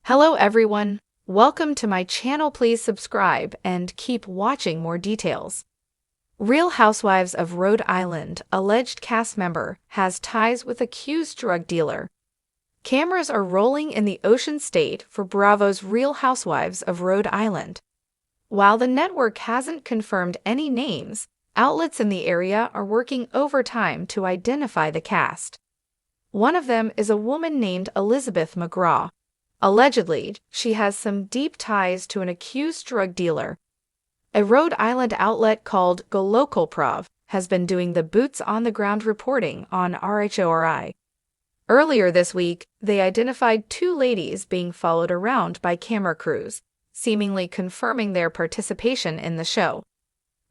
Hello everyone, welcome to my channel. Please subscribe and keep watching more details. Real Housewives of Rhode Island alleged cast member has ties with accused drug dealer. Cameras are rolling in the Ocean State for Bravo's Real Housewives of Rhode Island. While the network hasn't confirmed any names, outlets in the area are working overtime to identify the cast. One of them is a woman named Elizabeth McGraw. Allegedly, she has some deep ties to an accused drug dealer. A Rhode Island outlet called Go Local Prov has been doing the boots-on-the-ground reporting on RHORI. Earlier this week, they identified two ladies being followed around by camera crews, seemingly confirming their participation in the show.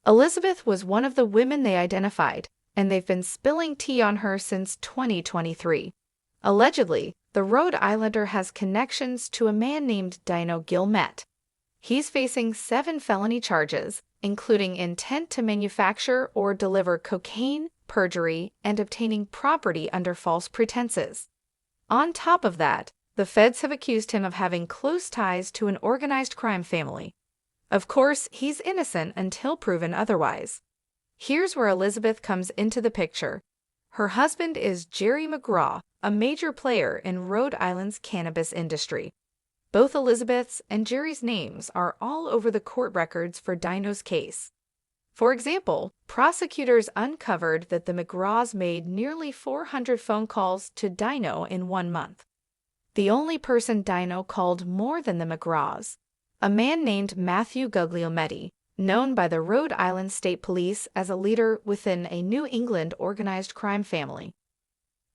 Elizabeth was one of the women they identified, and they've been spilling tea on her since 2023. Allegedly, the Rhode Islander has connections to a man named Dino Gilmet. He's facing 7 felony charges, including intent to manufacture or deliver cocaine, perjury, and obtaining property under false pretenses. On top of that, the feds have accused him of having close ties to an organized crime family. Of course, he's innocent until proven otherwise. Here's where Elizabeth comes into the picture. Her husband is Jerry McGraw, a major player in Rhode Island's cannabis industry. Both Elizabeth's and Jerry's names are all over the court records for Dino's case. For example, prosecutors uncovered that the McGraws made nearly 400 phone calls to Dino in 1 month. The only person Dino called more than the McGraws, a man named Matthew Guglielmetti, known by the Rhode Island State Police as a leader within a New England organized crime family.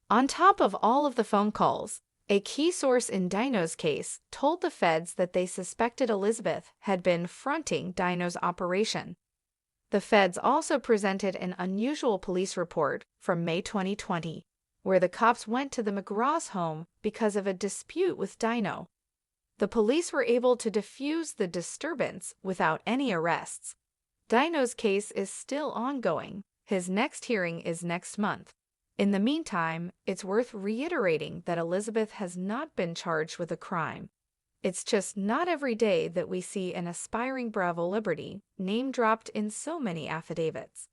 On top of all of the phone calls, a key source in Dino's case told the feds that they suspected Elizabeth had been fronting Dino's operation. The feds also presented an unusual police report from May 2020, where the cops went to the McGraw's home because of a dispute with Dino. The police were able to defuse the disturbance without any arrests. Dino's case is still ongoing. His next hearing is next month. In the meantime, it's worth reiterating that Elizabeth has not been charged with a crime. It's just not every day that we see an aspiring Bravo Liberty name dropped in so many affidavits.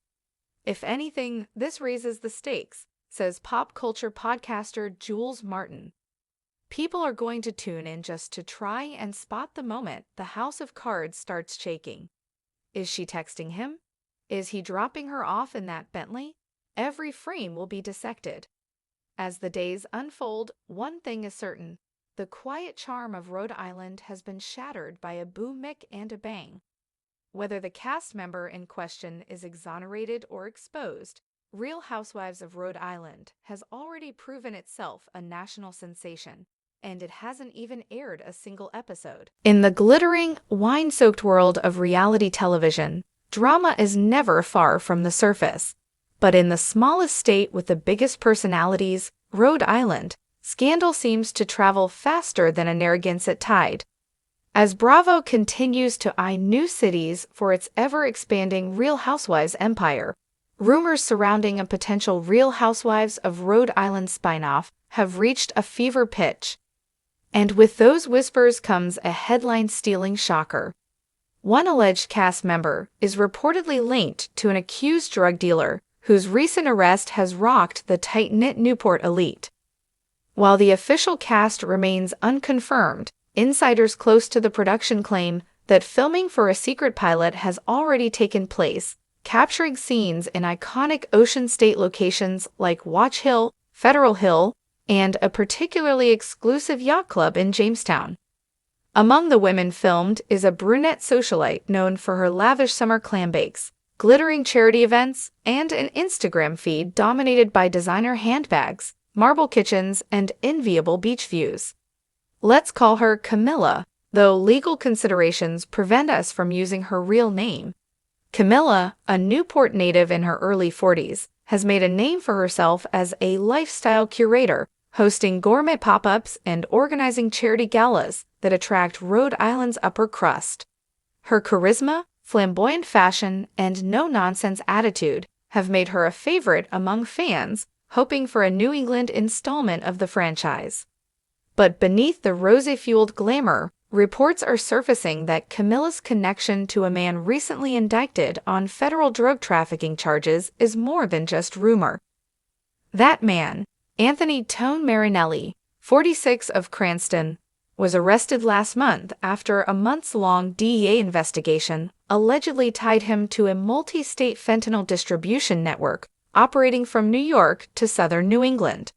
If anything, this raises the stakes, says pop culture podcaster Jules Martin. People are going to tune in just to try and spot the moment the house of cards starts shaking. Is she texting him? Is he dropping her off in that Bentley? Every frame will be dissected. As the days unfold, one thing is certain. The quiet charm of Rhode Island has been shattered by a boom mic and a bang. Whether the cast member in question is exonerated or exposed, Real Housewives of Rhode Island has already proven itself a national sensation, and it hasn't even aired a single episode. In the glittering, wine-soaked world of reality television, drama is never far from the surface. But in the smallest state with the biggest personalities, Rhode Island, scandal seems to travel faster than a Narragansett tide. As Bravo continues to eye new cities for its ever-expanding Real Housewives empire, rumors surrounding a potential Real Housewives of Rhode Island spin-off have reached a fever pitch. And with those whispers comes a headline-stealing shocker. One alleged cast member is reportedly linked to an accused drug dealer whose recent arrest has rocked the tight-knit Newport elite. While the official cast remains unconfirmed, insiders close to the production claim that filming for a secret pilot has already taken place, capturing scenes in iconic Ocean State locations like Watch Hill, Federal Hill, and a particularly exclusive yacht club in Jamestown. Among the women filmed is a brunette socialite known for her lavish summer clam bakes, glittering charity events, and an Instagram feed dominated by designer handbags, marble kitchens, and enviable beach views. Let's call her Camilla, though legal considerations prevent us from using her real name. Camilla, a Newport native in her early 40s, has made a name for herself as a lifestyle curator, hosting gourmet pop-ups and organizing charity galas that attract Rhode Island's upper crust. Her charisma, flamboyant fashion, and no-nonsense attitude have made her a favorite among fans, hoping for a New England installment of the franchise. But beneath the rosy-fueled glamour, reports are surfacing that Camilla's connection to a man recently indicted on federal drug trafficking charges is more than just rumor. That man, Anthony Tone Marinelli, 46 of Cranston, was arrested last month after a months-long DEA investigation allegedly tied him to a multi-state fentanyl distribution network operating from New York to southern New England.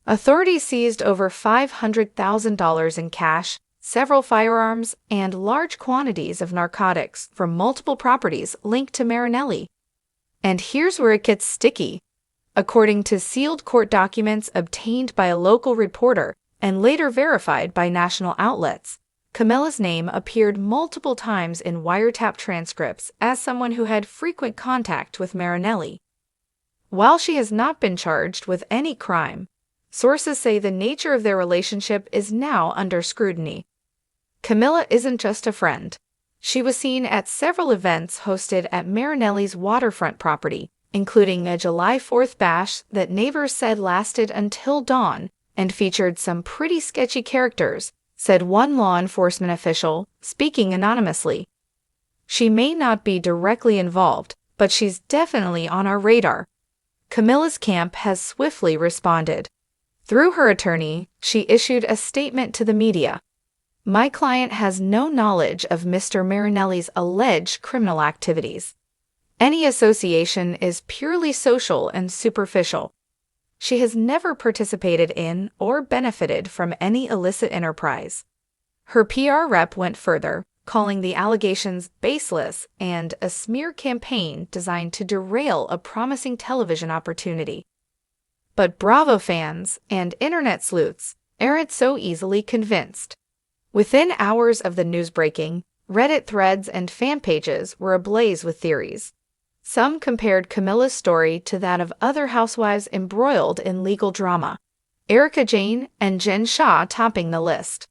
Authorities seized over $500,000 in cash, several firearms, and large quantities of narcotics from multiple properties linked to Marinelli. And here's where it gets sticky. According to sealed court documents obtained by a local reporter and later verified by national outlets, Camilla's name appeared multiple times in wiretap transcripts as someone who had frequent contact with Marinelli. While she has not been charged with any crime, sources say the nature of their relationship is now under scrutiny. Camilla isn't just a friend. She was seen at several events hosted at Marinelli's waterfront property, including a July 4th bash that neighbors said lasted until dawn and featured some pretty sketchy characters, said one law enforcement official, speaking anonymously. She may not be directly involved, but she's definitely on our radar. Camilla's camp has swiftly responded. Through her attorney, she issued a statement to the media. My client has no knowledge of Mr. Marinelli's alleged criminal activities. Any association is purely social and superficial. She has never participated in or benefited from any illicit enterprise. Her PR rep went further, calling the allegations baseless and a smear campaign designed to derail a promising television opportunity. But Bravo fans and internet sleuths aren't so easily convinced. Within hours of the news breaking, Reddit threads and fan pages were ablaze with theories. Some compared Camilla's story to that of other housewives embroiled in legal drama, Erica Jane and Jen Shah topping the list.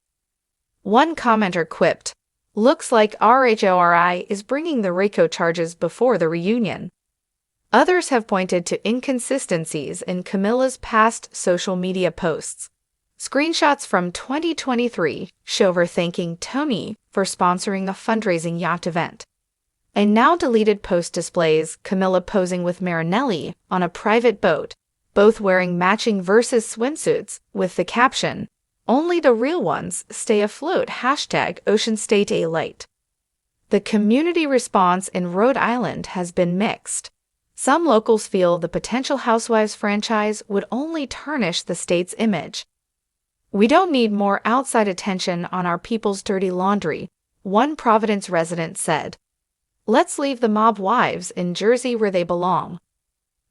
One commenter quipped, "Looks like RHORI is bringing the RICO charges before the reunion." Others have pointed to inconsistencies in Camilla's past social media posts. Screenshots from 2023 show her thanking Tony for sponsoring a fundraising yacht event. A now-deleted post displays Camilla posing with Marinelli on a private boat, both wearing matching Versus swimsuits with the caption, "Only the real ones stay afloat #OceanStateAlight." The community response in Rhode Island has been mixed. Some locals feel the potential Housewives franchise would only tarnish the state's image. "We don't need more outside attention on our people's dirty laundry," one Providence resident said. "Let's leave the mob wives in Jersey where they belong."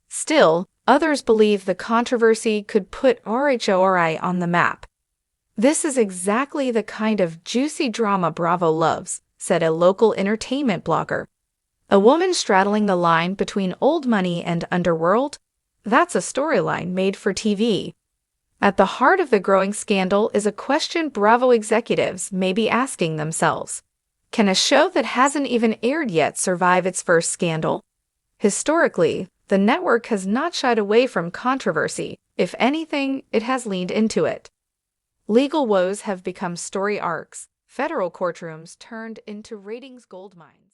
Still, others believe the controversy could put RHORI on the map. "This is exactly the kind of juicy drama Bravo loves," said a local entertainment blogger. "A woman straddling the line between old money and underworld? That's a storyline made for TV." At the heart of the growing scandal is a question Bravo executives may be asking themselves. Can a show that hasn't even aired yet survive its first scandal? Historically, the network has not shied away from controversy. If anything, it has leaned into it. Legal woes have become story arcs, federal courtrooms turned into ratings goldmines.